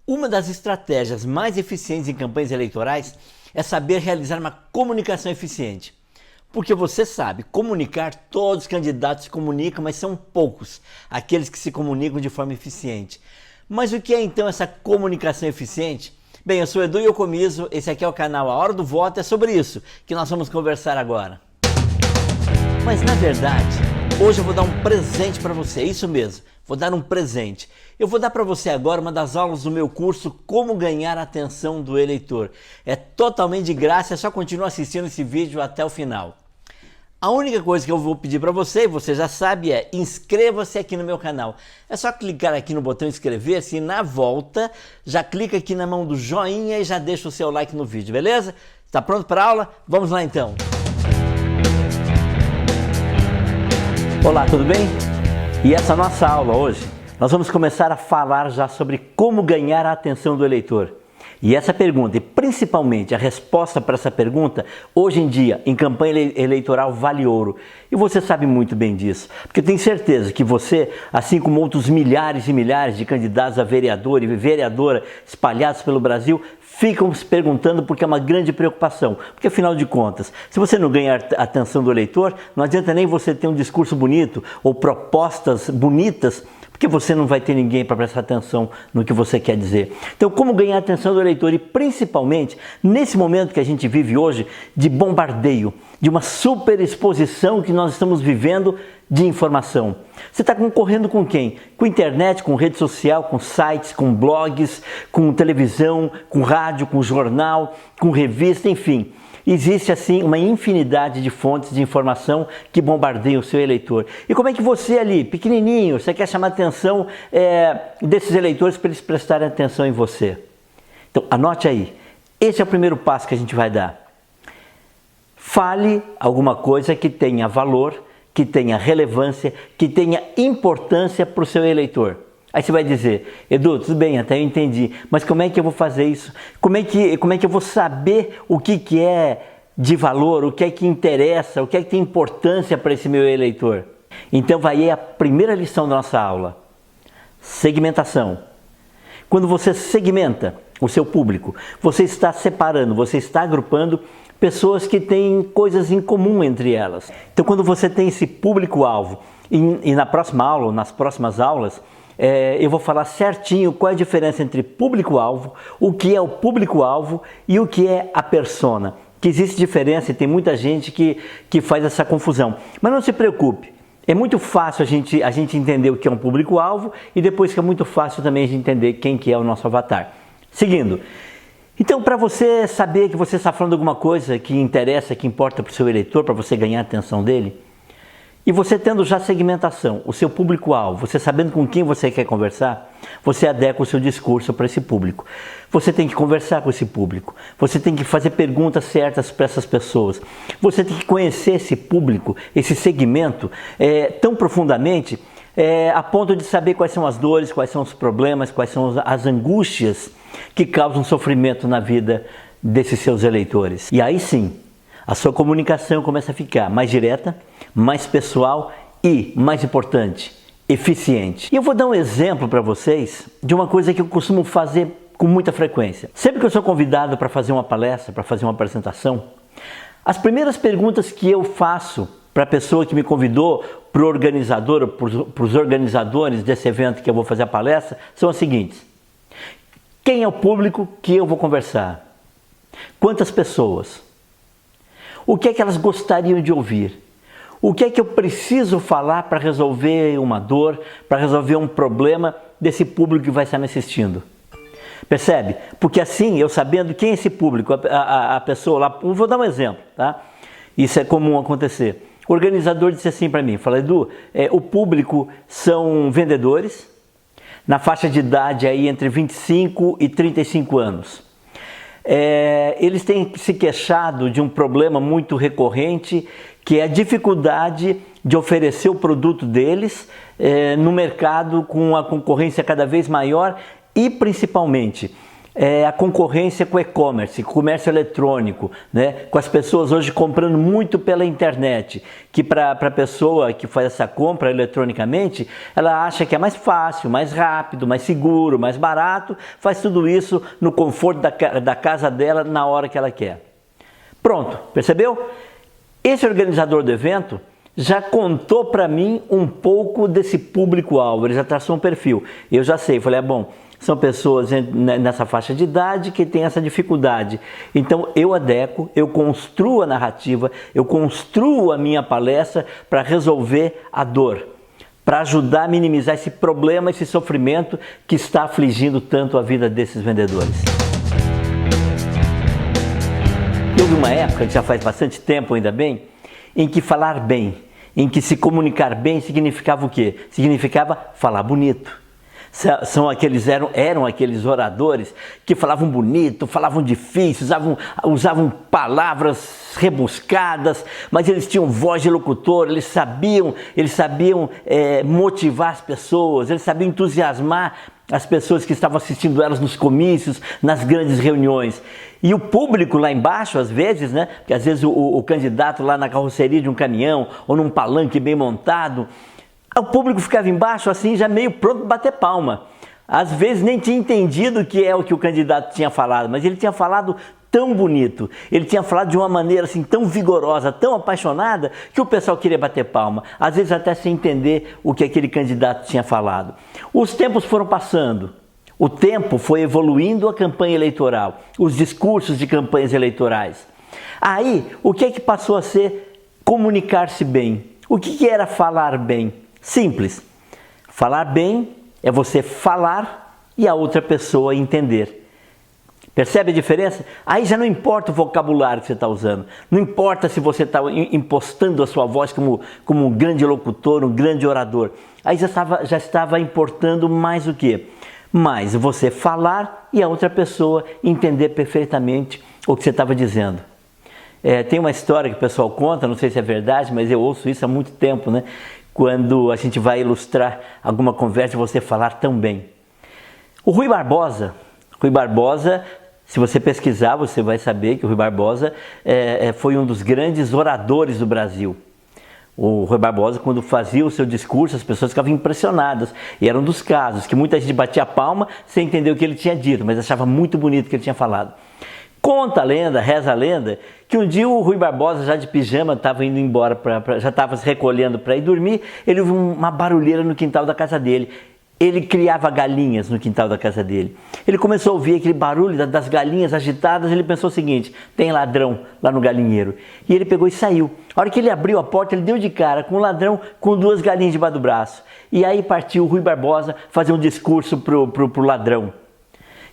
Uma das estratégias mais eficientes em campanhas eleitorais é saber realizar uma comunicação eficiente. Porque você sabe, comunicar, todos os candidatos se comunicam, mas são poucos aqueles que se comunicam de forma eficiente. Mas o que é então essa comunicação eficiente? Bem, eu sou Edu Iocomiso, esse aqui é o canal A Hora do Voto, é sobre isso que nós vamos conversar agora. Mas na verdade, hoje eu vou dar um presente para você, isso mesmo, vou dar um presente. Eu vou dar para você agora uma das aulas do meu curso Como Ganhar a Atenção do Eleitor. É totalmente de graça, é só continuar assistindo esse vídeo até o final. A única coisa que eu vou pedir para você, e você já sabe, é inscreva-se aqui no meu canal. É só clicar aqui no botão inscrever-se e na volta já clica aqui na mão do joinha e já deixa o seu like no vídeo, beleza? Está pronto para a aula? Vamos lá então! Olá, tudo bem? E essa nossa aula hoje, nós vamos começar a falar já sobre como ganhar a atenção do eleitor. E essa pergunta, e principalmente a resposta para essa pergunta, hoje em dia, em campanha eleitoral, vale ouro. E você sabe muito bem disso, porque eu tenho certeza que você, assim como outros milhares e milhares de candidatos a vereador e vereadora espalhados pelo Brasil, ficam se perguntando porque é uma grande preocupação. Porque afinal de contas, se você não ganhar a atenção do eleitor, não adianta nem você ter um discurso bonito ou propostas bonitas, porque você não vai ter ninguém para prestar atenção no que você quer dizer. Então, como ganhar a atenção do eleitor? E principalmente nesse momento que a gente vive hoje de bombardeio, de uma superexposição que nós estamos vivendo de informação. Você está concorrendo com quem? Com internet, com rede social, com sites, com blogs, com televisão, com rádio, com jornal, com revista, enfim. Existe assim uma infinidade de fontes de informação que bombardeiam o seu eleitor. E como é que você ali, pequenininho, você quer chamar a atenção desses eleitores para eles prestarem atenção em você? Então anote aí, esse é o primeiro passo que a gente vai dar. Fale alguma coisa que tenha valor, que tenha relevância, que tenha importância para o seu eleitor. Aí você vai dizer, Edu, tudo bem, até eu entendi, mas como é que eu vou fazer isso? Como é que eu vou saber o que é de valor, o que é que interessa, o que é que tem importância para esse meu eleitor? Então vai aí a primeira lição da nossa aula, segmentação. Quando você segmenta o seu público, você está separando, você está agrupando pessoas que têm coisas em comum entre elas. Então quando você tem esse público-alvo, e na próxima aula, ou nas próximas aulas, eu vou falar certinho qual é a diferença entre público-alvo, o que é o público-alvo e o que é a persona. Que existe diferença e tem muita gente que faz essa confusão. Mas não se preocupe, é muito fácil a gente entender o que é um público-alvo e depois que é muito fácil também a gente entender quem que é o nosso avatar. Seguindo, então para você saber que você está falando alguma coisa que interessa, que importa para o seu eleitor, para você ganhar a atenção dele, e você tendo já segmentação, o seu público-alvo, você sabendo com quem você quer conversar, você adequa o seu discurso para esse público. Você tem que conversar com esse público, você tem que fazer perguntas certas para essas pessoas. Você tem que conhecer esse público, esse segmento, tão profundamente, a ponto de saber quais são as dores, quais são os problemas, quais são as angústias que causam sofrimento na vida desses seus eleitores. E aí sim, a sua comunicação começa a ficar mais direta, mais pessoal e, mais importante, eficiente. E eu vou dar um exemplo para vocês de uma coisa que eu costumo fazer com muita frequência. Sempre que eu sou convidado para fazer uma palestra, para fazer uma apresentação, as primeiras perguntas que eu faço para a pessoa que me convidou, para o organizador, para os organizadores desse evento que eu vou fazer a palestra, são as seguintes. Quem é o público que eu vou conversar? Quantas pessoas? O que é que elas gostariam de ouvir? O que é que eu preciso falar para resolver uma dor, para resolver um problema desse público que vai estar me assistindo? Percebe? Porque assim, eu sabendo quem é esse público, a pessoa lá, vou dar um exemplo, tá? Isso é comum acontecer. O organizador disse assim para mim, fala, Edu, o público são vendedores, na faixa de idade aí entre 25 e 35 anos. Eles têm se queixado de um problema muito recorrente, que é a dificuldade de oferecer o produto deles no mercado com a concorrência cada vez maior e principalmente a concorrência com o e-commerce, com o comércio eletrônico, né? Com as pessoas hoje comprando muito pela internet, que para a pessoa que faz essa compra eletronicamente, ela acha que é mais fácil, mais rápido, mais seguro, mais barato, faz tudo isso no conforto da casa dela na hora que ela quer. Pronto, percebeu? Esse organizador do evento já contou para mim um pouco desse público-alvo, ele já traçou um perfil. Eu já sei, falei, bom, são pessoas nessa faixa de idade que têm essa dificuldade. Então eu adequo, eu construo a narrativa, eu construo a minha palestra para resolver a dor, para ajudar a minimizar esse problema, esse sofrimento que está afligindo tanto a vida desses vendedores. Houve uma época, que já faz bastante tempo ainda bem, em que falar bem, em que se comunicar bem significava o quê? Significava falar bonito. Eram aqueles oradores que falavam bonito, falavam difícil, usavam palavras rebuscadas, mas eles tinham voz de locutor, eles sabiam motivar as pessoas, eles sabiam entusiasmar as pessoas que estavam assistindo elas nos comícios, nas grandes reuniões. E o público lá embaixo, às vezes, né? Porque às vezes o candidato lá na carroceria de um caminhão ou num palanque bem montado, o público ficava embaixo assim, já meio pronto para bater palma. Às vezes nem tinha entendido o que o candidato tinha falado, mas ele tinha falado tão bonito, ele tinha falado de uma maneira assim tão vigorosa, tão apaixonada, que o pessoal queria bater palma, às vezes até sem entender o que aquele candidato tinha falado. Os tempos foram passando, o tempo foi evoluindo a campanha eleitoral, os discursos de campanhas eleitorais. Aí, o que é que passou a ser comunicar-se bem? O que era falar bem? Simples. Falar bem é você falar e a outra pessoa entender. Percebe a diferença? Aí já não importa o vocabulário que você está usando. Não importa se você está impostando a sua voz como um grande locutor, um grande orador. Aí já estava importando mais o quê? Mais você falar e a outra pessoa entender perfeitamente o que você estava dizendo. Tem uma história que o pessoal conta, não sei se é verdade, mas eu ouço isso há muito tempo, né? Quando a gente vai ilustrar alguma conversa e você falar tão bem. O Rui Barbosa, se você pesquisar, você vai saber que o Rui Barbosa foi um dos grandes oradores do Brasil. O Rui Barbosa, quando fazia o seu discurso, as pessoas ficavam impressionadas. E era um dos casos que muita gente batia a palma sem entender o que ele tinha dito, mas achava muito bonito o que ele tinha falado. Conta a lenda, reza a lenda, que um dia o Rui Barbosa, já de pijama, estava indo embora, já estava se recolhendo para ir dormir, ele ouviu uma barulheira no quintal da casa dele. Ele criava galinhas no quintal da casa dele. Ele começou a ouvir aquele barulho das galinhas agitadas, ele pensou o seguinte, tem ladrão lá no galinheiro. E ele pegou e saiu. A hora que ele abriu a porta, ele deu de cara com um ladrão com 2 galinhas debaixo do braço. E aí partiu o Rui Barbosa fazer um discurso pro ladrão.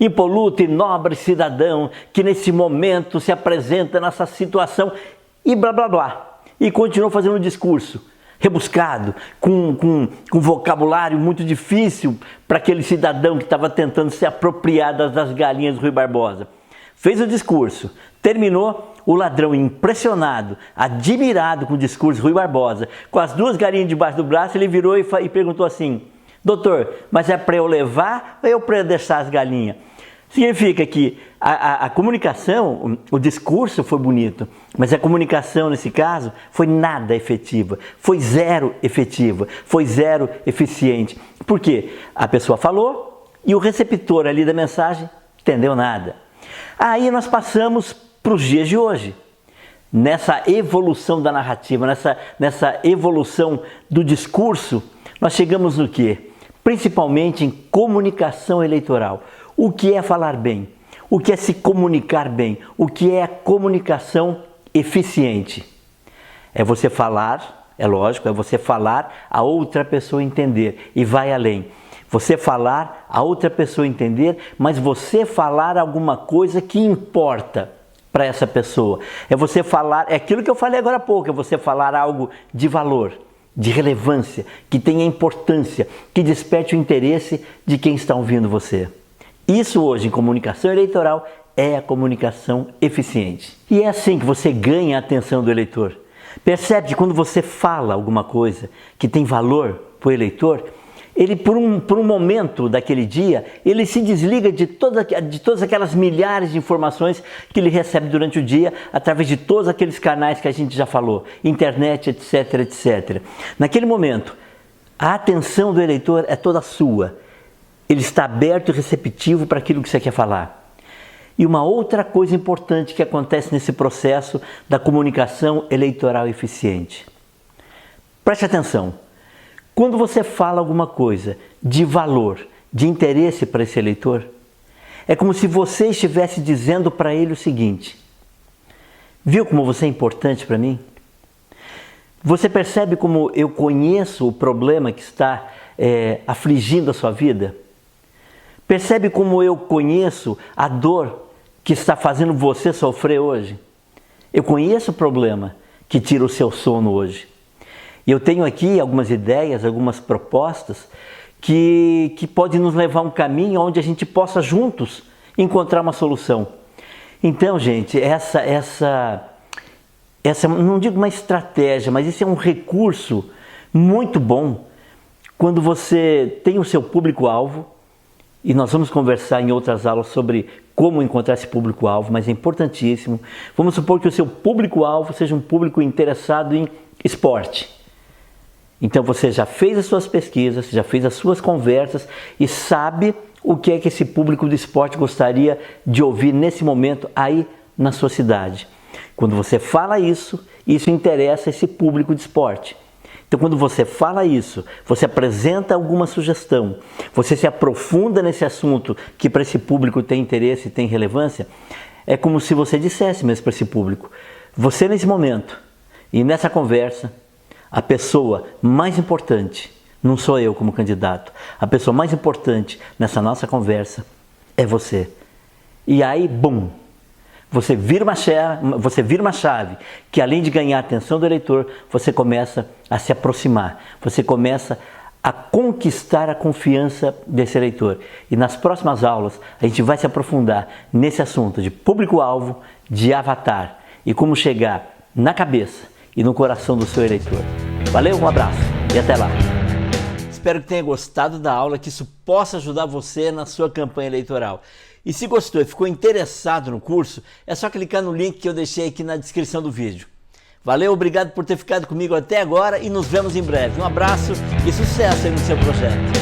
Impoluto e nobre cidadão que nesse momento se apresenta nessa situação e blá blá blá. E continuou fazendo um discurso rebuscado, com vocabulário muito difícil para aquele cidadão que estava tentando se apropriar das galinhas do Rui Barbosa. Fez o discurso, terminou, o ladrão impressionado, admirado com o discurso do Rui Barbosa, com as 2 galinhas debaixo do braço, ele virou e perguntou assim, doutor, mas é para eu levar ou é para eu deixar as galinhas? Significa que a comunicação, o discurso foi bonito, mas a comunicação nesse caso foi nada efetiva, foi zero efetiva, foi zero eficiente. Por quê? A pessoa falou e o receptor ali da mensagem entendeu nada. Aí nós passamos para os dias de hoje, nessa evolução da narrativa, nessa evolução do discurso, nós chegamos no quê? Principalmente em comunicação eleitoral. O que é falar bem? O que é se comunicar bem? O que é a comunicação eficiente? É você falar, é lógico, é você falar a outra pessoa entender e vai além. Você falar a outra pessoa entender, mas você falar alguma coisa que importa para essa pessoa. É você falar, é aquilo que eu falei agora há pouco, é você falar algo de valor, de relevância, que tenha importância, que desperte o interesse de quem está ouvindo você. Isso hoje em comunicação eleitoral é a comunicação eficiente. E é assim que você ganha a atenção do eleitor. Percebe que quando você fala alguma coisa que tem valor para o eleitor, ele por um momento daquele dia, ele se desliga de todas aquelas milhares de informações que ele recebe durante o dia, através de todos aqueles canais que a gente já falou, internet, etc, etc. Naquele momento, a atenção do eleitor é toda sua. Ele está aberto e receptivo para aquilo que você quer falar. E uma outra coisa importante que acontece nesse processo da comunicação eleitoral eficiente. Preste atenção. Quando você fala alguma coisa de valor, de interesse para esse eleitor, é como se você estivesse dizendo para ele o seguinte: viu como você é importante para mim? Você percebe como eu conheço o problema que está afligindo a sua vida? Percebe como eu conheço a dor que está fazendo você sofrer hoje? Eu conheço o problema que tira o seu sono hoje. E eu tenho aqui algumas ideias, algumas propostas que podem nos levar a um caminho onde a gente possa juntos encontrar uma solução. Então, gente, essa não digo uma estratégia, mas esse é um recurso muito bom quando você tem o seu público-alvo, e nós vamos conversar em outras aulas sobre como encontrar esse público-alvo, mas é importantíssimo. Vamos supor que o seu público-alvo seja um público interessado em esporte. Então você já fez as suas pesquisas, já fez as suas conversas e sabe o que é que esse público do esporte gostaria de ouvir nesse momento aí na sua cidade. Quando você fala isso interessa esse público de esporte. Então quando você fala isso, você apresenta alguma sugestão, você se aprofunda nesse assunto que para esse público tem interesse e tem relevância, é como se você dissesse mesmo para esse público: você nesse momento e nessa conversa, a pessoa mais importante, não sou eu como candidato, a pessoa mais importante nessa nossa conversa é você. E aí, bum! Você vira uma chave que, além de ganhar a atenção do eleitor, você começa a se aproximar, você começa a conquistar a confiança desse eleitor. E nas próximas aulas a gente vai se aprofundar nesse assunto de público-alvo, de avatar e como chegar na cabeça e no coração do seu eleitor. Valeu, um abraço e até lá! Espero que tenha gostado da aula, que isso possa ajudar você na sua campanha eleitoral. E se gostou e ficou interessado no curso, é só clicar no link que eu deixei aqui na descrição do vídeo. Valeu, obrigado por ter ficado comigo até agora e nos vemos em breve. Um abraço e sucesso aí no seu projeto.